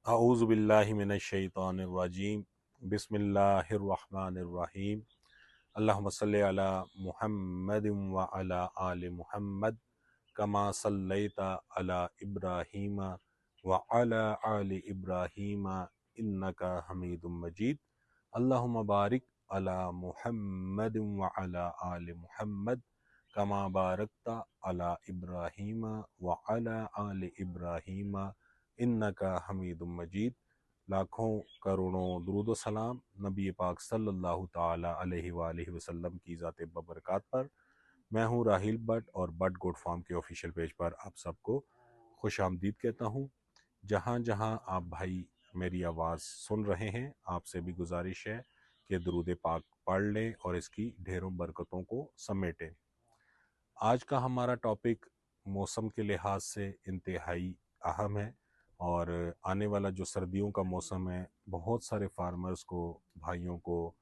अऊज़ु बिल्लाहि मिनश शैतानिर रजीम बिस्मिल्लाहिर रहमानिर रहीम अल्लाहुम्मा सल्लि अला मुहम्मदिन व अला आलि मुहम्मद कमा सल्लैता अला इब्राहीम व अला आलि इब्राहीम इन्नका हमीदुम मजीद। अल्लाहुम्मा बारिक अला मुहम्मदिन व अला आलि मुहम्मद कमा बारकता अला इब्राहीम व अला आलि इब्राहीम इन्नका हमीदुम मजीद। लाखों करोड़ों दुरूद व सलाम नबी पाक सल्लल्लाहु ताला अलैहि वालैहि वसल्लम की ज़ात बबरकात पर। मैं हूँ राहिल बट और बट गोट फार्म के ऑफिशियल पेज पर आप सबको खुश आमदीद कहता हूँ। जहाँ जहाँ आप भाई मेरी आवाज़ सुन रहे हैं, आपसे भी गुजारिश है कि दुरूद पाक पढ़ लें और इसकी ढेरों बरकतों को समेटें। आज का हमारा टॉपिक मौसम के लिहाज से इंतहाई अहम है और आने वाला जो सर्दियों का मौसम है, बहुत सारे फार्मर्स को, भाइयों को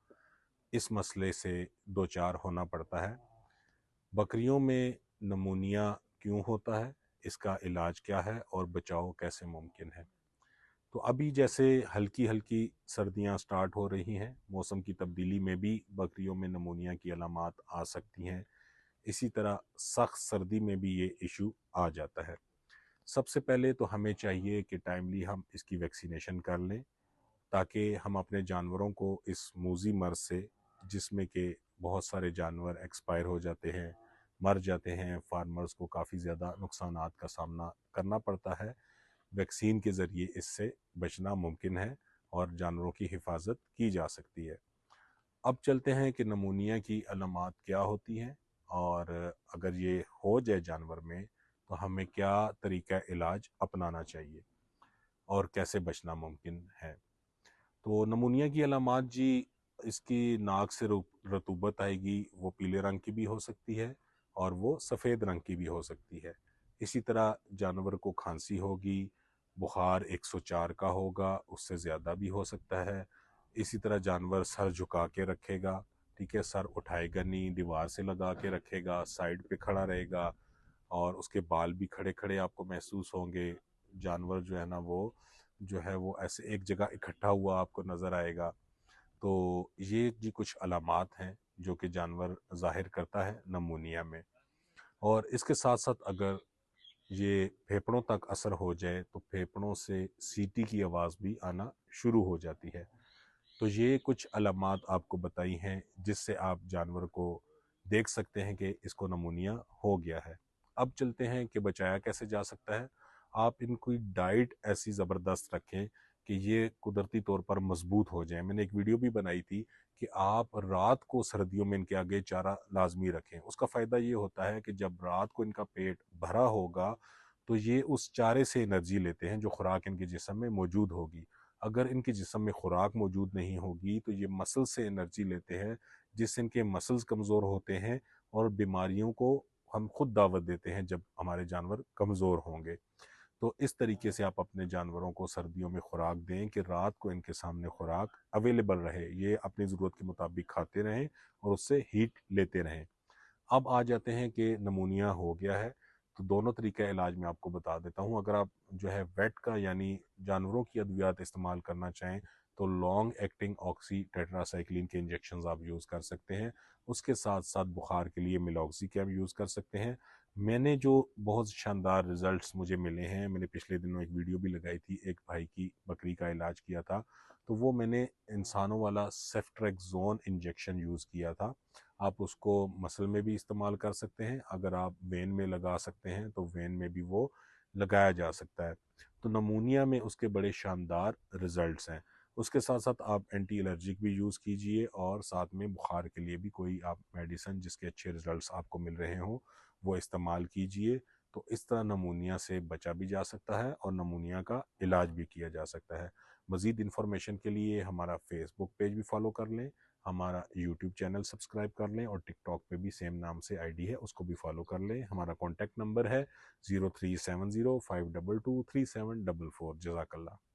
इस मसले से दो चार होना पड़ता है। बकरियों में नमूनिया क्यों होता है, इसका इलाज क्या है और बचाव कैसे मुमकिन है। तो अभी जैसे हल्की हल्की सर्दियां स्टार्ट हो रही हैं, मौसम की तब्दीली में भी बकरियों में नमूनिया की अलामात आ सकती हैं। इसी तरह सख्त सर्दी में भी ये इशू आ जाता है। सबसे पहले तो हमें चाहिए कि टाइमली हम इसकी वैक्सीनेशन कर लें ताकि हम अपने जानवरों को इस मूजी मर्ज से, जिसमें कि बहुत सारे जानवर एक्सपायर हो जाते हैं, मर जाते हैं, फार्मर्स को काफ़ी ज़्यादा नुकसानात का सामना करना पड़ता है, वैक्सीन के ज़रिए इससे बचना मुमकिन है और जानवरों की हिफाजत की जा सकती है। अब चलते हैं कि नमूनिया की अलामात क्या होती हैं और अगर ये हो जाए जानवर में तो हमें क्या तरीका इलाज अपनाना चाहिए और कैसे बचना मुमकिन है। तो नमूनिया की अलामात जी, इसकी नाक से रतूबत आएगी, वो पीले रंग की भी हो सकती है और वो सफ़ेद रंग की भी हो सकती है। इसी तरह जानवर को खांसी होगी, बुखार 104 का होगा, उससे ज़्यादा भी हो सकता है। इसी तरह जानवर सर झुका के रखेगा, ठीक है, सर उठाएगा नहीं, दीवार से लगा के रखेगा, साइड पे खड़ा रहेगा और उसके बाल भी खड़े खड़े आपको महसूस होंगे। जानवर जो है ना, वो ऐसे एक जगह इकट्ठा हुआ आपको नज़र आएगा। तो ये जी कुछ अलामात हैं जो कि जानवर ज़ाहिर करता है नमूनिया में। और इसके साथ साथ अगर ये फेफड़ों तक असर हो जाए तो फेफड़ों से सीटी की आवाज़ भी आना शुरू हो जाती है। तो ये कुछ अलामात आपको बताई हैं जिससे आप जानवर को देख सकते हैं कि इसको नमूनिया हो गया है। अब चलते हैं कि बचाया कैसे जा सकता है। आप इनकी डाइट ऐसी ज़बरदस्त रखें कि ये कुदरती तौर पर मजबूत हो जाए। मैंने एक वीडियो भी बनाई थी कि आप रात को सर्दियों में इनके आगे चारा लाजमी रखें। उसका फ़ायदा ये होता है कि जब रात को इनका पेट भरा होगा तो ये उस चारे से एनर्जी लेते हैं जो खुराक इनके जिस्म में मौजूद होगी। अगर इनके जिस्म में खुराक मौजूद नहीं होगी तो ये मसल से एनर्जी लेते हैं, जिससे इनके मसल्स कमज़ोर होते हैं और बीमारियों को हम खुद दावत देते हैं जब हमारे जानवर कमज़ोर होंगे। तो इस तरीके से आप अपने जानवरों को सर्दियों में खुराक दें कि रात को इनके सामने खुराक अवेलेबल रहे, ये अपनी ज़रूरत के मुताबिक खाते रहें और उससे हीट लेते रहें। अब आ जाते हैं कि नमूनिया हो गया है तो दोनों तरीका इलाज मैं आपको बता देता हूँ। अगर आप जो है वेट का यानी जानवरों की अद्वियात इस्तेमाल करना चाहें तो लॉन्ग एक्टिंग ऑक्सी टेट्रासाइक्लिन के इंजेक्शंस आप यूज़ कर सकते हैं। उसके साथ साथ बुखार के लिए मिलॉक्सी के आप यूज़ कर सकते हैं। मैंने जो बहुत शानदार रिजल्ट्स मुझे मिले हैं, मैंने पिछले दिनों एक वीडियो भी लगाई थी, एक भाई की बकरी का इलाज किया था, तो वो मैंने इंसानों वाला सेफ्ट्रेक्सोन इंजेक्शन यूज़ किया था। आप उसको मसल में भी इस्तेमाल कर सकते हैं, अगर आप वेन में लगा सकते हैं तो वेन में भी वो लगाया जा सकता है। तो नमूनिया में उसके बड़े शानदार रिजल्ट्स हैं। उसके साथ साथ आप एंटी एलर्जिक भी यूज़ कीजिए और साथ में बुखार के लिए भी कोई आप मेडिसिन जिसके अच्छे रिजल्ट्स आपको मिल रहे हों वो इस्तेमाल कीजिए। तो इस तरह नमूनिया से बचा भी जा सकता है और नमूनिया का इलाज भी किया जा सकता है। मज़ीद इन्फॉर्मेशन के लिए हमारा फेसबुक पेज भी फॉलो कर लें, हमारा यूट्यूब चैनल सब्सक्राइब कर लें और टिकटॉक पे भी सेम नाम से आईडी है, उसको भी फॉलो कर लें। हमारा कॉन्टैक्ट नंबर है 037052237444। जज़ाकल्लाह।